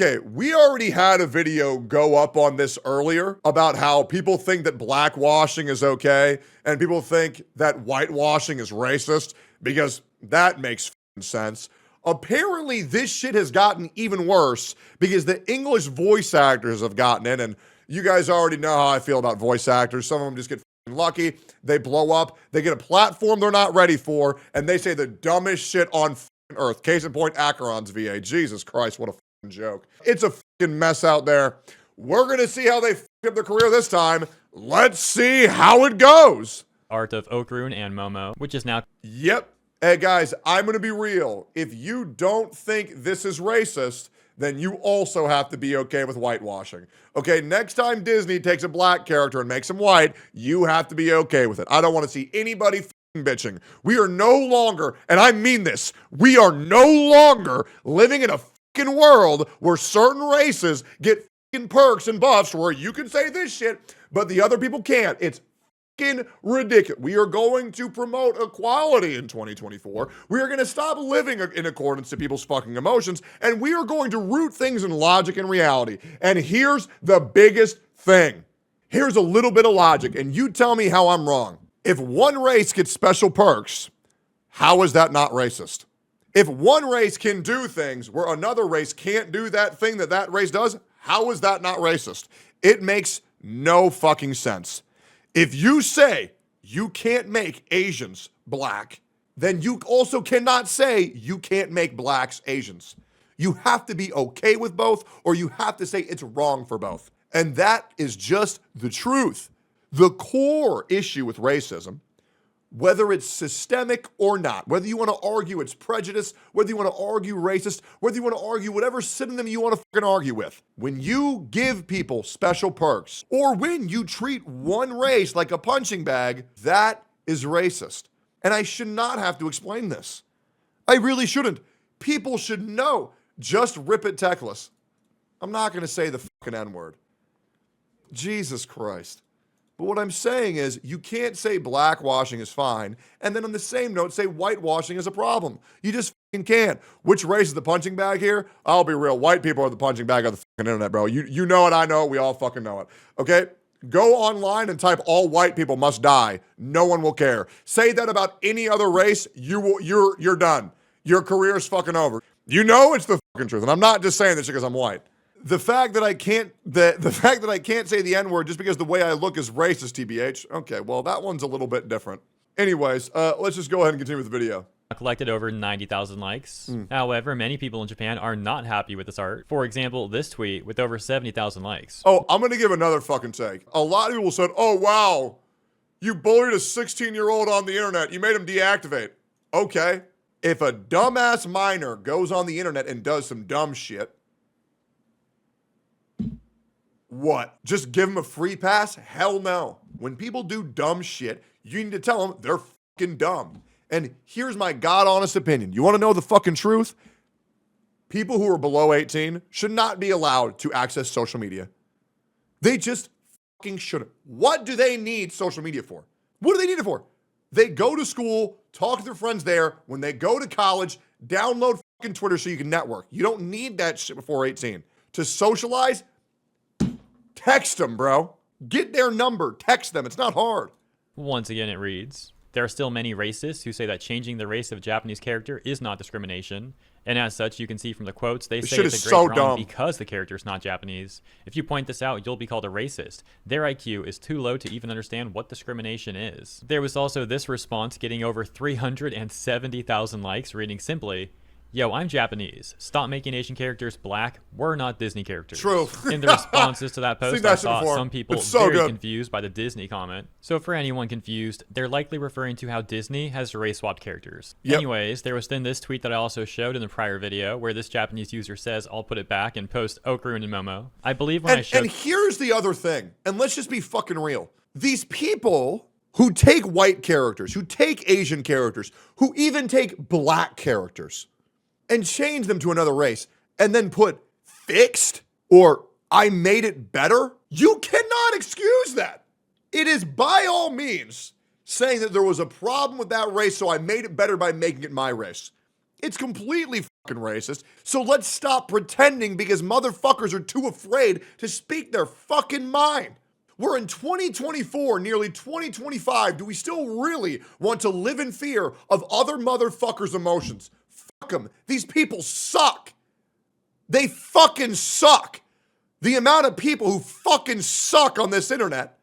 Okay, we already had a video go up on this earlier about how people think that blackwashing is okay and people think that whitewashing is racist because that makes sense. Apparently, this shit has gotten even worse because the English voice actors have gotten in, and you guys already know how I feel about voice actors. Some of them just get lucky, they blow up, they get a platform they're not ready for, and they say the dumbest shit on earth. Case in point, Acheron's VA. Jesus Christ, what a joke. It's a fucking mess out there. We're gonna see how they up their career this time. Let's see how it goes. Art of Okrun and Momo, which is now... Yep. Hey guys, I'm gonna be real. If you don't think this is racist, then you also have to be okay with whitewashing. Okay, next time Disney takes a black character and makes him white, you have to be okay with it. I don't want to see anybody bitching. We are no longer, and I mean this, we are no longer living in a world where certain races get perks and buffs where you can say this shit, but the other people can't. It's ridiculous. We are going to promote equality in 2024. We are going to stop living in accordance to people's fucking emotions, and we are going to root things in logic and reality. And here's the biggest thing. Here's a little bit of logic, and you tell me how I'm wrong. If one race gets special perks, how is that not racist? If one race can do things where another race can't do that thing that that race does, how is that not racist? It makes no fucking sense. If you say you can't make Asians black, then you also cannot say you can't make blacks Asians. You have to be okay with both, or you have to say it's wrong for both. And that is just the truth. The core issue with racism, whether it's systemic or not, whether you want to argue it's prejudice, whether you want to argue racist, whether you want to argue whatever synonym you want to fucking argue with, when you give people special perks or when you treat one race like a punching bag, that is racist. And I should not have to explain this. I really shouldn't. People should know. Just rip it techless. I'm not going to say the fucking N-word. Jesus Christ. But what I'm saying is you can't say blackwashing is fine and then on the same note say whitewashing is a problem. You just fucking can't. Which race is the punching bag here? I'll be real. White people are the punching bag of the fucking internet, bro. You know it, I know it, we all fucking know it. Okay? Go online and type all white people must die. No one will care. Say that about any other race, you're done. Your career's fucking over. You know it's the fucking truth. And I'm not just saying this because I'm white. The fact that I can't say the N-word just because the way I look is racist, TBH. Okay, well, that one's a little bit different. Anyways, let's just go ahead and continue with the video. Collected over 90,000 likes. However, many people in Japan are not happy with this art. For example, this tweet with over 70,000 likes. Oh, I'm gonna give another fucking take. A lot of people said, oh, wow, you bullied a 16-year-old on the internet. You made him deactivate. Okay, if a dumbass minor goes on the internet and does some dumb shit, what? Just give them a free pass? Hell no. When people do dumb shit, you need to tell them they're fucking dumb. And here's my God honest opinion. You want to know the fucking truth? People who are below 18 should not be allowed to access social media. They just fucking shouldn't. What do they need social media for? What do they need it for? They go to school, talk to their friends there. When they go to college, download fucking Twitter so you can network. You don't need that shit before 18. To socialize, text them, bro. Get their number. Text them. It's not hard. Once again, it reads, there are still many racists who say that changing the race of a Japanese character is not discrimination. And as such, you can see from the quotes, they say it's a great wrong because the character is not Japanese. If you point this out, you'll be called a racist. Their IQ is too low to even understand what discrimination is. There was also this response getting over 370,000 likes, reading simply, yo, I'm Japanese. Stop making Asian characters black. We're not Disney characters. True. In the responses to that post, I saw some people very confused by the Disney comment. So for anyone confused, they're likely referring to how Disney has race-swapped characters. Yep. Anyways, there was then this tweet that I also showed in the prior video where this Japanese user says, I'll put it back and post Okrun and Momo. I believe when I showed... And here's the other thing, and let's just be fucking real. These people who take white characters, who take Asian characters, who even take black characters, and change them to another race, and then put fixed or I made it better, you cannot excuse that. It is by all means saying that there was a problem with that race, so I made it better by making it my race. It's completely fucking racist. So let's stop pretending because motherfuckers are too afraid to speak their fucking mind. We're in 2024, nearly 2025. Do we still really want to live in fear of other motherfuckers' emotions? Fuck them. These people suck. They fucking suck. The amount of people who fucking suck on this internet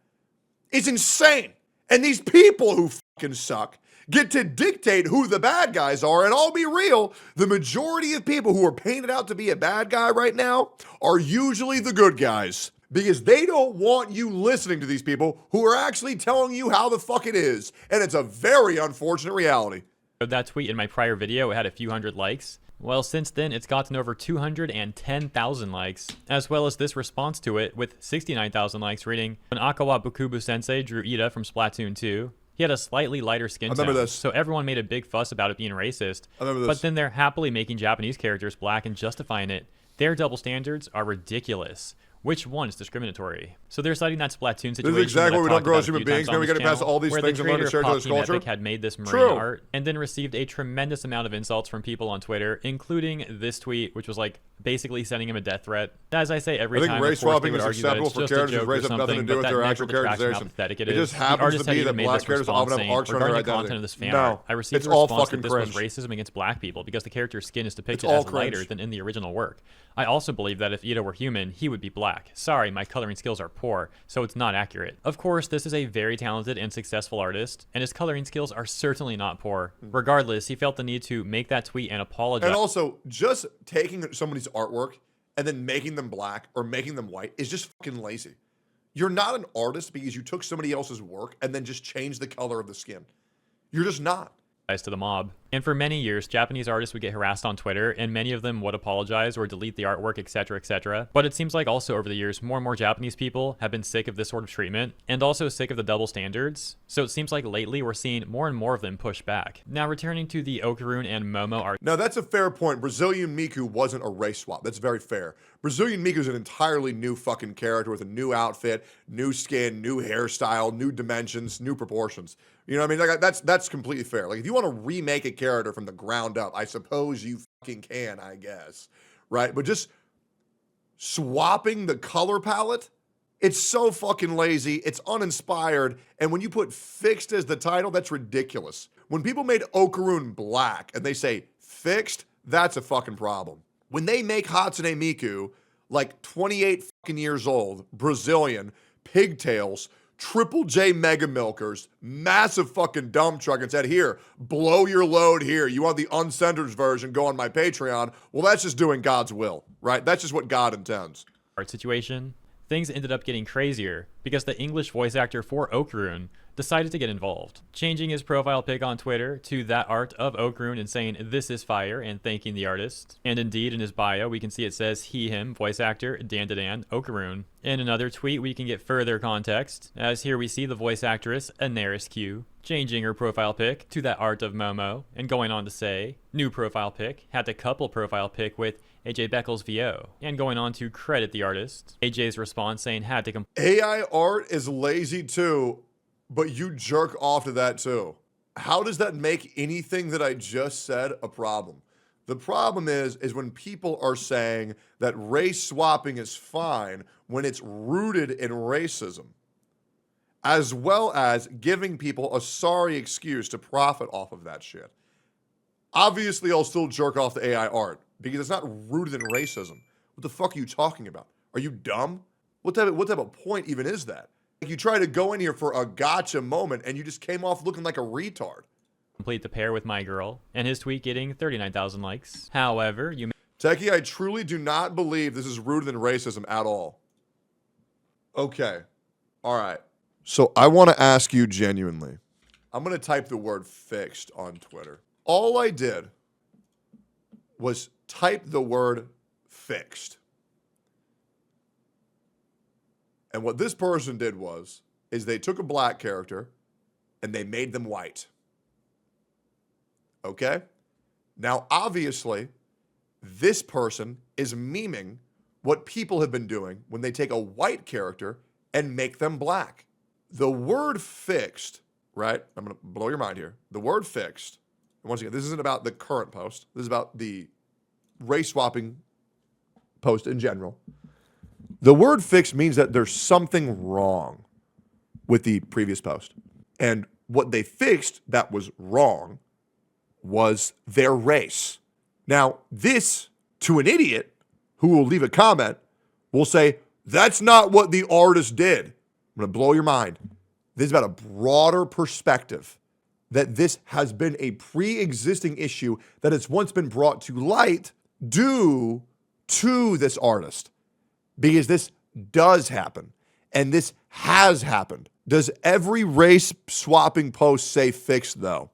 is insane. And these people who fucking suck get to dictate who the bad guys are. And I'll be real, the majority of people who are painted out to be a bad guy right now are usually the good guys. Because they don't want you listening to these people who are actually telling you how the fuck it is. And it's a very unfortunate reality. That tweet in my prior video, it had a few hundred likes. Well, since then, it's gotten over 210,000 likes, as well as this response to it with 69,000 likes reading, when Akawa Bukubu Sensei drew Ida from Splatoon 2, he had a slightly lighter skin tone, so everyone made a big fuss about it being racist. But then they're happily making Japanese characters black and justifying it. Their double standards are ridiculous. Which one is discriminatory? So they're citing that Splatoon situation. This is exactly why we don't grow as human beings, man. We got to pass all these things and learn to share this culture. Epic had made this marine art and then received a tremendous amount of insults from people on Twitter, including this tweet, which was like basically sending him a death threat. As I say every time, race swapping is acceptable for characters whose race have nothing to do with their actual characterization. It just happens to be that black characters often have arcs on their identity. No, I received a response that this was racism against black people because the character's skin is depicted as lighter than in the original work. I also believe that if Ida were human, he would be black. Sorry, my coloring skills are poor, so it's not accurate. Of course, this is a very talented and successful artist, and his coloring skills are certainly not poor. Regardless, he felt the need to make that tweet and apologize. And also, just taking somebody's artwork and then making them black or making them white is just fucking lazy. You're not an artist because you took somebody else's work and then just changed the color of the skin. You're just not. To the mob. And for many years, Japanese artists would get harassed on Twitter, and many of them would apologize or delete the artwork, etc., etc. But it seems like also over the years, more and more Japanese people have been sick of this sort of treatment, and also sick of the double standards. So it seems like lately we're seeing more and more of them push back. Now returning to the Okarun and Momo art. Now that's a fair point. Brazilian Miku wasn't a race swap. That's very fair. Brazilian Miku is an entirely new fucking character with a new outfit, new skin, new hairstyle, new dimensions, new proportions. You know what I mean? Like that's completely fair. Like if you want to remake a character from the ground up, I suppose you fucking can, I guess. Right? But just swapping the color palette, it's so fucking lazy, it's uninspired, and when you put fixed as the title, that's ridiculous. When people made Okarun black and they say fixed, that's a fucking problem. When they make Hatsune Miku like 28 fucking years old, Brazilian, pigtails, Triple J Mega Milkers, massive fucking dump truck and said, here, blow your load here. You want the uncensored version, go on my Patreon. Well, that's just doing God's will, right? That's just what God intends. Art situation. Things ended up getting crazier because the English voice actor for Okarun decided to get involved, changing his profile pic on Twitter to that art of Okarun and saying this is fire and thanking the artist. And indeed in his bio we can see it says he, him, voice actor Dan Okarun. In another tweet we can get further context, as here we see the voice actress Anaris Q changing her profile pic to that art of Momo and going on to say new profile pic, had to couple profile pic with AJ Beckles VO, and going on to credit the artist. AJ's response saying had to AI art is lazy too, but you jerk off to that too. How does that make anything that I just said a problem? The problem is when people are saying that race swapping is fine when it's rooted in racism, as well as giving people a sorry excuse to profit off of that shit. Obviously, I'll still jerk off the AI art because it's not rooted in racism. What the fuck are you talking about? Are you dumb? What type of point even is that? Like you try to go in here for a gotcha moment and you just came off looking like a retard. Complete the pair with my girl, and his tweet getting 39,000 likes. However, Techie, I truly do not believe this is rooted in racism at all. Okay. All right. So I want to ask you genuinely. I'm going to type the word fixed on Twitter. All I did was type the word fixed. And what this person did is they took a black character and they made them white. Okay? Now, obviously, this person is memeing what people have been doing when they take a white character and make them black. The word fixed, right? I'm going to blow your mind here. The word fixed, and once again, this isn't about the current post. This is about the race swapping post in general, the word fixed means that there's something wrong with the previous post. And what they fixed that was wrong was their race. Now, this, to an idiot who will leave a comment, will say, that's not what the artist did. I'm going to blow your mind. This is about a broader perspective, that this has been a pre-existing issue that has once been brought to light due to this artist. Because this does happen, and this has happened. Does every race swapping post say fixed, though?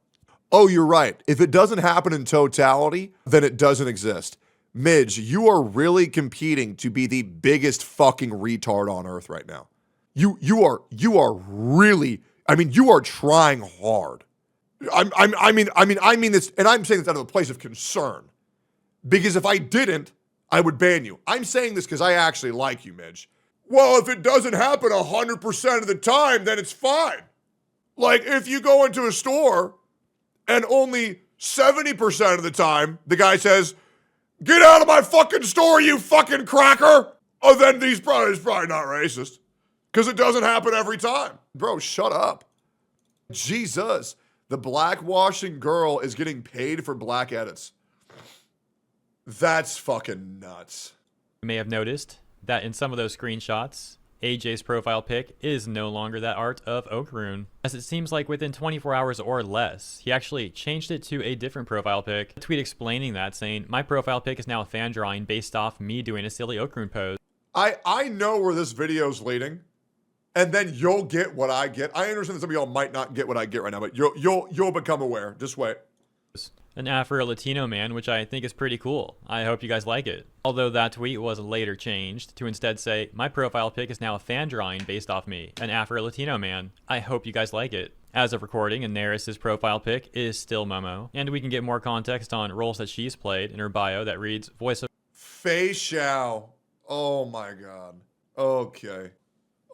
Oh, you're right. If it doesn't happen in totality, then it doesn't exist. Midge, you are really competing to be the biggest fucking retard on earth right now. You are really, you are trying hard. I mean this, and I'm saying this out of a place of concern. Because if I didn't, I would ban you. I'm saying this because I actually like you, Midge. Well, if it doesn't happen 100% of the time, then it's fine. Like, if you go into a store and only 70% of the time the guy says, get out of my fucking store, you fucking cracker. Oh, then he's probably not racist. Because it doesn't happen every time. Bro, shut up. Jesus. The blackwashing girl is getting paid for black edits. That's fucking nuts. You may have noticed that in some of those screenshots, AJ's profile pic is no longer that art of Okarun, as it seems like within 24 hours or less, he actually changed it to a different profile pic. A tweet explaining that, saying, my profile pic is now a fan drawing based off me doing a silly Okarun pose. I know where this video's leading, and then you'll get what I get. I understand that some of y'all might not get what I get right now, but you'll become aware. Just wait. An Afro-Latino man, which I think is pretty cool. I hope you guys like it. Although that tweet was later changed to instead say, my profile pic is now a fan drawing based off me, an Afro-Latino man. I hope you guys like it. As of recording, Inaris' profile pic is still Momo, and we can get more context on roles that she's played in her bio that reads, voice of Fei Xiao. Oh my god. Okay.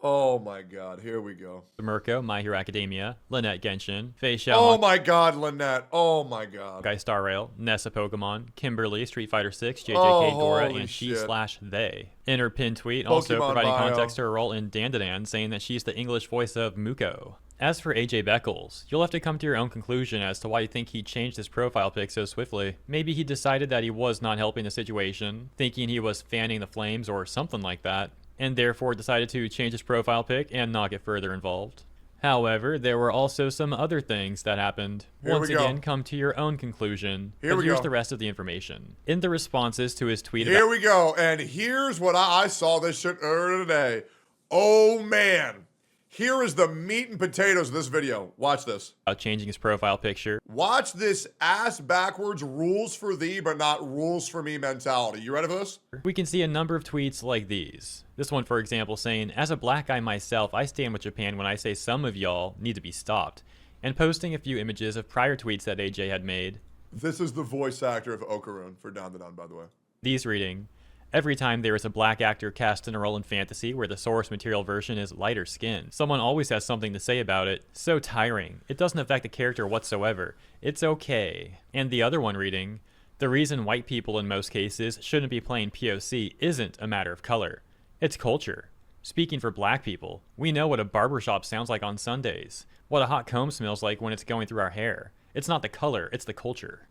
Oh my god, here we go. Mirko, My Hero Academia, Lynette Genshin, Fei Xiao. Oh my god, Lynette. Oh my god. Guy Star Rail, Nessa Pokemon, Kimberly, Street Fighter 6, JJK, Oh, Dora, holy and shit. she/they. In her pinned tweet, also Pokemon providing bio. context to her role in Dandadan, saying that she's the English voice of Muko. As for AJ Beckles, you'll have to come to your own conclusion as to why you think he changed his profile pic so swiftly. Maybe he decided that he was not helping the situation, thinking he was fanning the flames or something like that, and therefore decided to change his profile pic and not get further involved. However, there were also some other things that happened. Once again, come to your own conclusion. But here's the rest of the information. In the responses to his tweet Here we go, and here's what I saw this shit earlier today. Oh man. Here is the meat and potatoes of this video. Watch this. about changing his profile picture. Watch this ass backwards rules for thee but not rules for me mentality. You ready for this? We can see a number of tweets like these. This one, for example, saying, as a black guy myself, I stand with Japan when I say some of y'all need to be stopped. And posting a few images of prior tweets that AJ had made. This is the voice actor of Okarun for Down the Down, by the way. These reading, every time there is a black actor cast in a role in fantasy where the source material version is lighter skin, someone always has something to say about it. So tiring. It doesn't affect the character whatsoever. It's okay. And the other one reading, the reason white people in most cases shouldn't be playing POC isn't a matter of color. It's culture. Speaking for black people, we know what a barbershop sounds like on Sundays, what a hot comb smells like when it's going through our hair. It's not the color, it's the culture.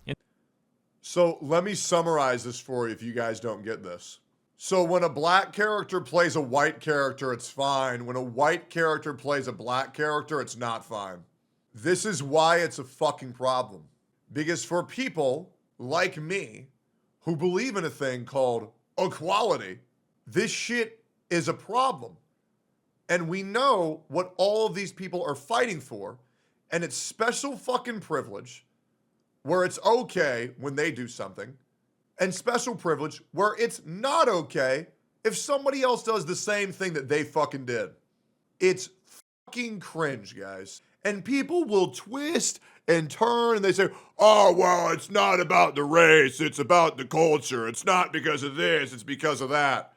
So let me summarize this for you if you guys don't get this. So when a black character plays a white character, it's fine. When a white character plays a black character, it's not fine. This is why it's a fucking problem. Because for people like me who believe in a thing called equality, this shit is a problem. And we know what all of these people are fighting for, and it's special fucking privilege where it's okay when they do something, and special privilege where it's not okay if somebody else does the same thing that they fucking did. It's fucking cringe, guys. And people will twist and turn and they say, oh, well, it's not about the race, it's about the culture. It's not because of this, it's because of that.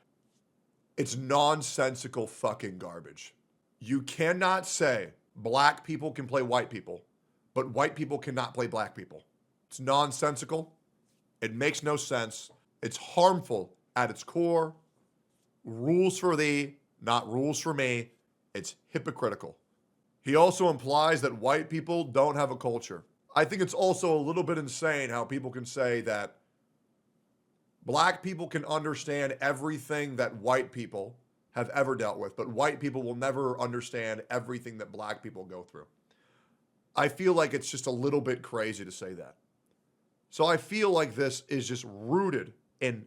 It's nonsensical fucking garbage. You cannot say black people can play white people, but white people cannot play black people. It's nonsensical. It makes no sense. It's harmful at its core. Rules for thee, not rules for me. It's hypocritical. He also implies that white people don't have a culture. I think it's also a little bit insane how people can say that black people can understand everything that white people have ever dealt with, but white people will never understand everything that black people go through. I feel like it's just a little bit crazy to say that. So I feel like this is just rooted in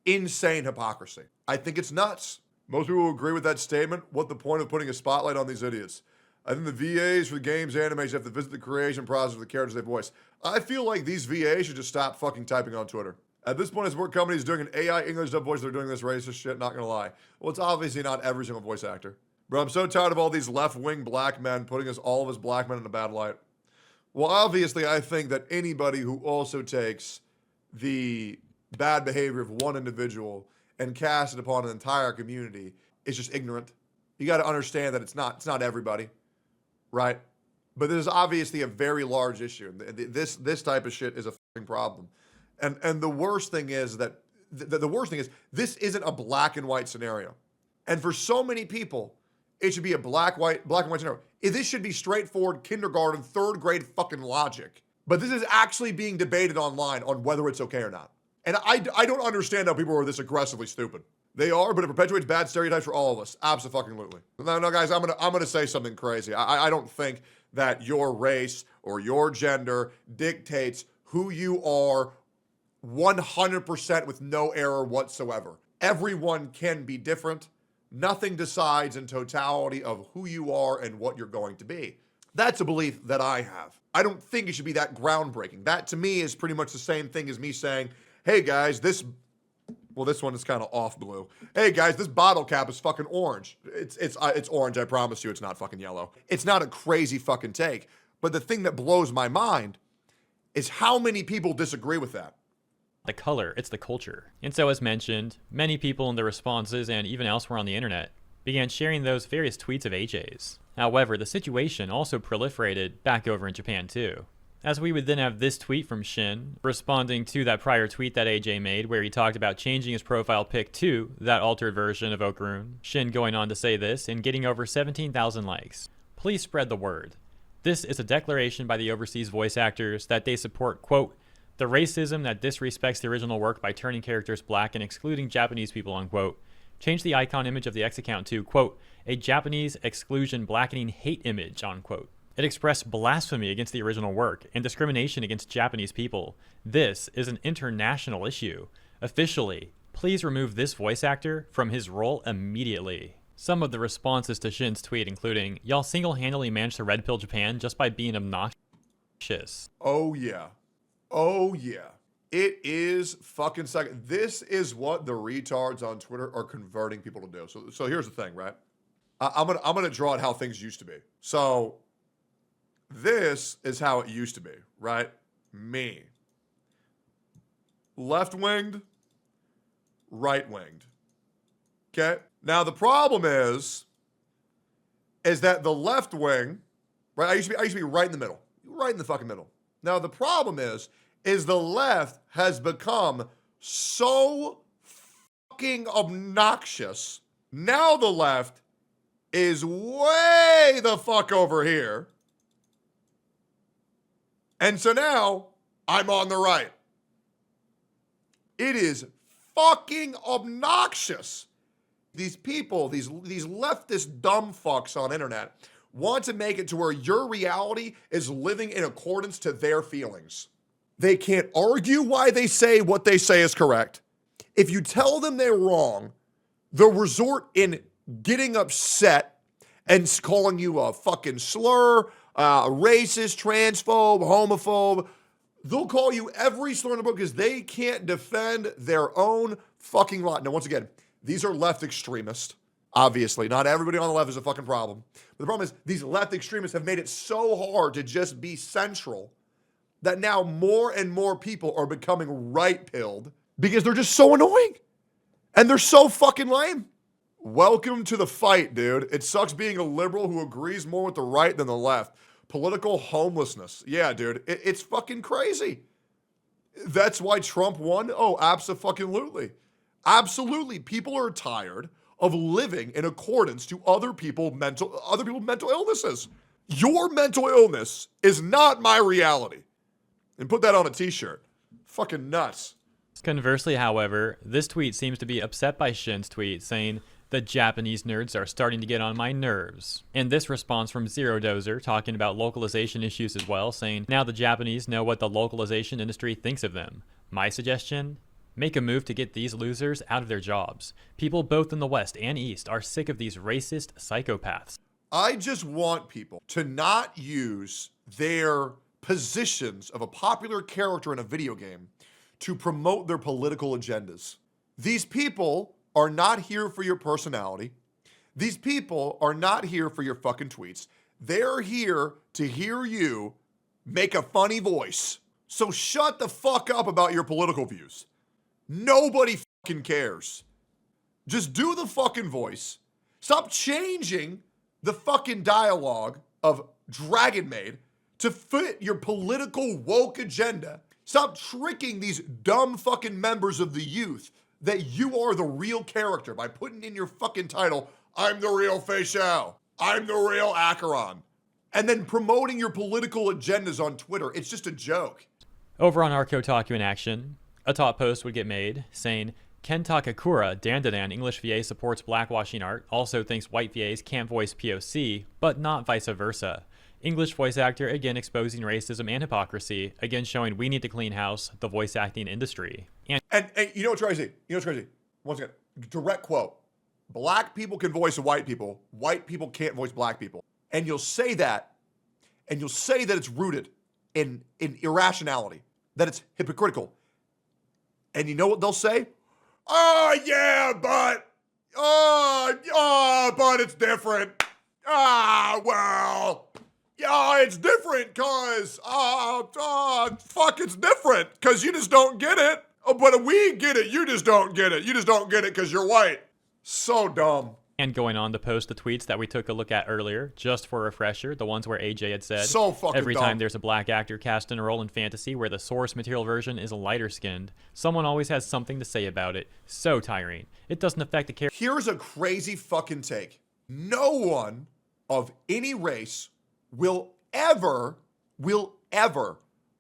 insane hypocrisy. I think it's nuts. Most people agree with that statement. What the point of putting a spotlight on these idiots? I think the VAs for the games, animes have to visit the creation process of the characters they voice. I feel like these VAs should just stop fucking typing on Twitter. At this point, I support companies doing an AI English dub voice. They're doing this racist shit, not gonna lie. Well, it's obviously not every single voice actor. Bro, I'm so tired of all these left-wing black men putting us all of us black men in a bad light. Well, obviously, I think that anybody who also takes the bad behavior of one individual and casts it upon an entire community is just ignorant. You got to understand that it's not everybody, right? But this is obviously a very large issue. This type of shit is a fucking problem. And the worst thing is that the worst thing is this isn't a black and white scenario. And for so many people, it should be a black and white scenario. This should be straightforward kindergarten, third grade fucking logic. But this is actually being debated online on whether it's okay or not. And I don't understand how people are this aggressively stupid. They are, but it perpetuates bad stereotypes for all of us. Absolutely. No, guys, I'm gonna say something crazy. I don't think that your race or your gender dictates who you are 100% with no error whatsoever. Everyone can be different. Nothing decides in totality of who you are and what you're going to be. That's a belief that I have. I don't think it should be that groundbreaking. That to me is pretty much the same thing as me saying, hey guys, this one is kind of off blue. Hey guys, this bottle cap is fucking orange. It's orange, I promise you, it's not fucking yellow. It's not a crazy fucking take. But the thing that blows my mind is how many people disagree with that. The color, it's the culture. And so as mentioned, many people in the responses and even elsewhere on the internet began sharing those various tweets of AJ's. However, the situation also proliferated back over in Japan too. As we would then have this tweet from Shin, responding to that prior tweet that AJ made where he talked about changing his profile pic to that altered version of Okarun. Shin going on to say this and getting over 17,000 likes. Please spread the word. This is a declaration by the overseas voice actors that they support, quote, the racism that disrespects the original work by turning characters black and excluding Japanese people, unquote. Change the icon image of the X account to, quote, a Japanese exclusion blackening hate image, unquote. It expressed blasphemy against the original work and discrimination against Japanese people. This is an international issue. Officially, please remove this voice actor from his role immediately. Some of the responses to Shin's tweet including, y'all single-handedly managed to red pill Japan just by being obnoxious. Oh yeah. It is fucking second. This is what the retards on Twitter are converting people to do. So here's the thing, right? I'm gonna draw it how things used to be. So this is how it used to be, right? Me. Left-winged, right-winged. Okay? Now the problem is that the left wing, right? I used to be right in the middle. Right in the fucking middle. Now the problem is the left has become so fucking obnoxious. Now the left is way the fuck over here. And so now I'm on the right. It is fucking obnoxious. These people, these leftist dumb fucks on internet want to make it to where your reality is living in accordance to their feelings. They can't argue why they say what they say is correct. If you tell them they're wrong, they'll resort in getting upset and calling you a fucking slur, racist, transphobe, homophobe. They'll call you every slur in the book because they can't defend their own fucking lot. Now, once again, these are left extremists. Obviously, not everybody on the left is a fucking problem. But the problem is these left extremists have made it so hard to just be central that now more and more people are becoming right-pilled because they're just so annoying. And they're so fucking lame. Welcome to the fight, dude. It sucks being a liberal who agrees more with the right than the left. Political homelessness. Yeah, dude. It's fucking crazy. That's why Trump won? Oh, abso-fucking-lutely. Absolutely. People are tired of living in accordance to other people's mental illnesses. Your mental illness is not my reality. And put that on a t-shirt. Fucking nuts. Conversely, however, this tweet seems to be upset by Shin's tweet saying, "The Japanese nerds are starting to get on my nerves." And this response from Zero Dozer talking about localization issues as well, saying, "Now the Japanese know what the localization industry thinks of them. My suggestion? Make a move to get these losers out of their jobs. People both in the West and East are sick of these racist psychopaths." I just want people to not use their positions of a popular character in a video game to promote their political agendas. These people are not here for your personality. These people are not here for your fucking tweets. They're here to hear you make a funny voice. So shut the fuck up about your political views. Nobody fucking cares. Just do the fucking voice. Stop changing the fucking dialogue of Dragon Maid to fit your political woke agenda. Stop tricking these dumb fucking members of the youth that you are the real character by putting in your fucking title, "I'm the real Fei Xiao. I'm the real Acheron." And then promoting your political agendas on Twitter. It's just a joke. Over on our Kotaku in action, a top post would get made saying, "Kenta Kakura, Dandadan English VA supports blackwashing art, also thinks white VAs can't voice POC, but not vice versa. English voice actor again exposing racism and hypocrisy, again showing we need to clean house the voice acting industry." And you know what's crazy? You know what's crazy? Once again, direct quote. Black people can voice white people. White people can't voice black people. And you'll say that, and you'll say that it's rooted in irrationality, that it's hypocritical. And you know what they'll say? "Oh, yeah, but it's different. Well, yeah, it's different because, fuck, it's different because you just don't get it. Oh, but we get it. You just don't get it. You just don't get it because you're white." So dumb. And going on to post the tweets that we took a look at earlier, just for a refresher, the ones where AJ had said, so fucking every dumb. time there's a black actor cast in a role in fantasy where the source material version is lighter skinned, someone always has something to say about it. So tiring. It doesn't affect the character. Here's a crazy fucking take. No one of any race will ever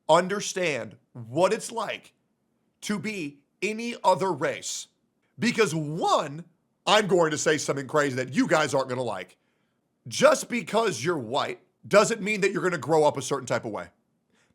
understand what it's like to be any other race. Because one, I'm going to say something crazy that you guys aren't going to like. Just because you're white doesn't mean that you're going to grow up a certain type of way,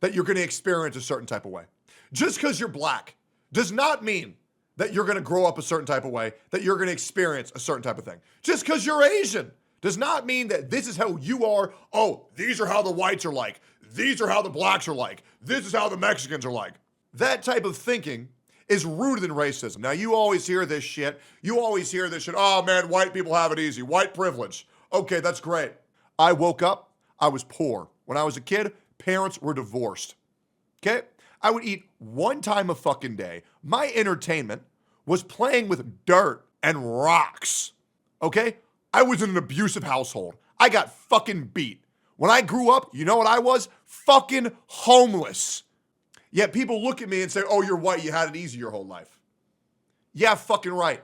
that you're going to experience a certain type of way. Just because you're black does not mean that you're going to grow up a certain type of way, that you're going to experience a certain type of thing. Just because you're Asian does not mean that this is how you are. Oh, these are how the whites are like. These are how the blacks are like. This is how the Mexicans are like. That type of thinking is rooted in racism. Now, you always hear this shit. Oh, man, white people have it easy. White privilege. Okay, that's great. I woke up. I was poor. When I was a kid, parents were divorced. Okay? I would eat one time a fucking day. My entertainment was playing with dirt and rocks. Okay? I was in an abusive household. I got fucking beat. When I grew up, you know what I was? Fucking homeless. Yet people look at me and say, "Oh, you're white, you had it easy your whole life." Yeah, fucking right.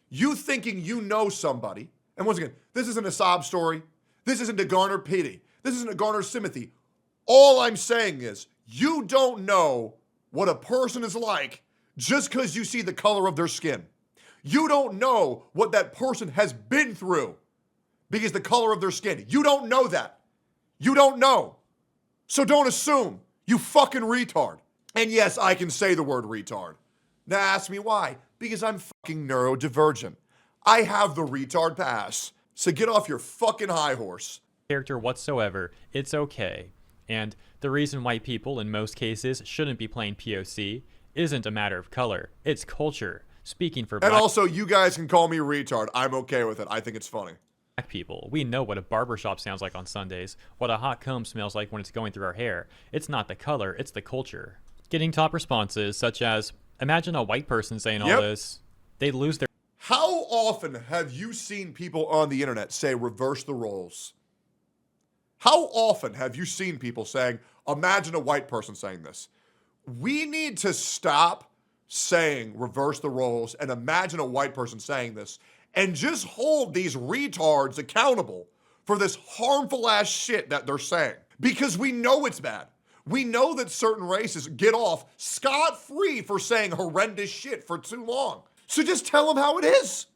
You thinking you know somebody, and once again, this isn't a sob story. This isn't to garner pity. This isn't to garner sympathy. All I'm saying is, you don't know what a person is like just because you see the color of their skin. You don't know what that person has been through because the color of their skin. You don't know that. You don't know. So don't assume, you fucking retard. And yes, I can say the word retard. Now ask me why. Because I'm fucking neurodivergent. I have the retard pass. So get off your fucking high horse. Character whatsoever, it's okay. And the reason white people, in most cases, shouldn't be playing POC isn't a matter of color. It's culture. Speaking for black And also, you guys can call me retard. I'm okay with it. I think it's funny. Black people, we know what a barbershop sounds like on Sundays, what a hot comb smells like when it's going through our hair. It's not the color, it's the culture. Getting top responses such as, imagine a white person saying all this. They'd lose their... How often have you seen people on the internet say reverse the roles? How often have you seen people saying, imagine a white person saying this? We need to stop saying reverse the roles and imagine a white person saying this and just hold these retards accountable for this harmful ass shit that they're saying. Because we know it's bad. We know that certain races get off scot-free for saying horrendous shit for too long. So just tell them how it is.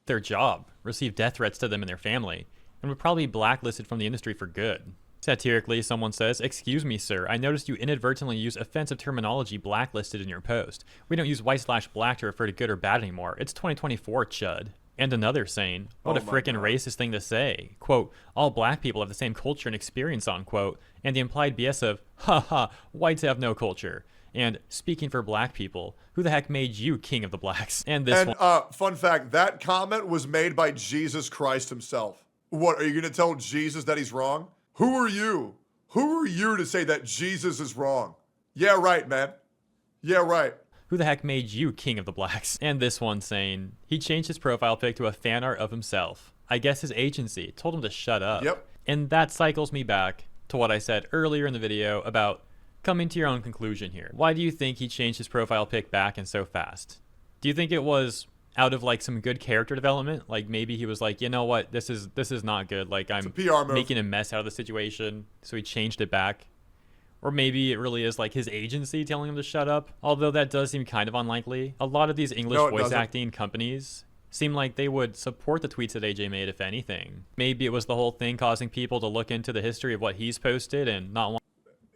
Their job, receive death threats to them and their family, and would probably be blacklisted from the industry for good. Satirically, someone says, "Excuse me, sir, I noticed you inadvertently use offensive terminology blacklisted in your post. We don't use white/black to refer to good or bad anymore. It's 2024, chud." And another saying, "What a frickin' racist thing to say. Quote, all black people have the same culture and experience, unquote." And the implied BS of, "Haha, whites have no culture." And speaking for black people, who the heck made you king of the blacks? And this one. Fun fact, that comment was made by Jesus Christ himself. What, are you going to tell Jesus that he's wrong? Who are you? Who are you to say that Jesus is wrong? Yeah, right, man. Yeah, right. Who the heck made you king of the blacks? And this one saying, he changed his profile pic to a fan art of himself. I guess his agency told him to shut up. Yep. And that cycles me back to what I said earlier in the video about coming to your own conclusion here. Why do you think he changed his profile pic back and so fast? Do you think it was out of like some good character development? Like maybe he was like, you know what, this is not good. Like I'm making a mess out of the situation, so he changed it back. Or maybe it really is like his agency telling him to shut up. Although that does seem kind of unlikely. A lot of these English voice acting companies seem like they would support the tweets that AJ made, if anything. Maybe it was the whole thing causing people to look into the history of what he's posted and not want.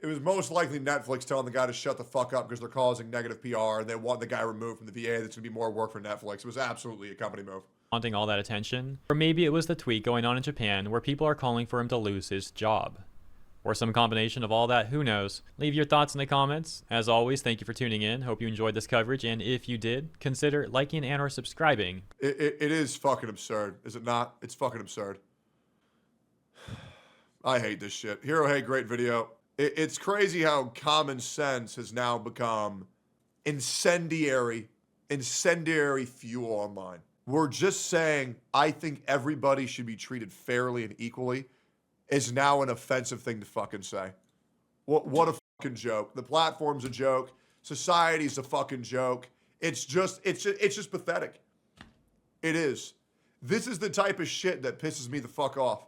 It was most likely Netflix telling the guy to shut the fuck up because they're causing negative PR and they want the guy removed from the VA. That's going to be more work for Netflix. It was absolutely a company move. Wanting all that attention. Or maybe it was the tweet going on in Japan where people are calling for him to lose his job. Or some combination of all that, who knows? Leave your thoughts in the comments. As always, thank you for tuning in. Hope you enjoyed this coverage, and if you did, consider liking and or subscribing. It is fucking absurd, is it not? It's fucking absurd. I hate this shit. Hero Hate, great video. It's crazy how common sense has now become incendiary fuel online. We're just saying, I think everybody should be treated fairly and equally, is now an offensive thing to fucking say. What a fucking joke. The platform's a joke. Society's a fucking joke. It's just pathetic. It is. This is the type of shit that pisses me the fuck off.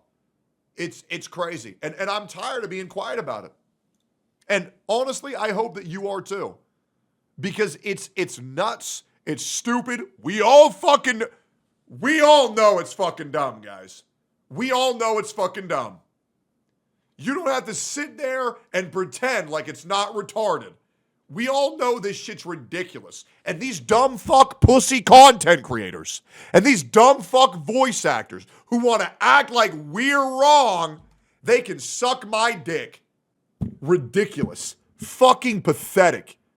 It's crazy. And I'm tired of being quiet about it. And honestly, I hope that you are too. Because it's nuts. It's stupid. We all know it's fucking dumb, guys. We all know it's fucking dumb. You don't have to sit there and pretend like it's not retarded. We all know this shit's ridiculous. And these dumb fuck pussy content creators and these dumb fuck voice actors who want to act like we're wrong, they can suck my dick. Ridiculous. Fucking pathetic.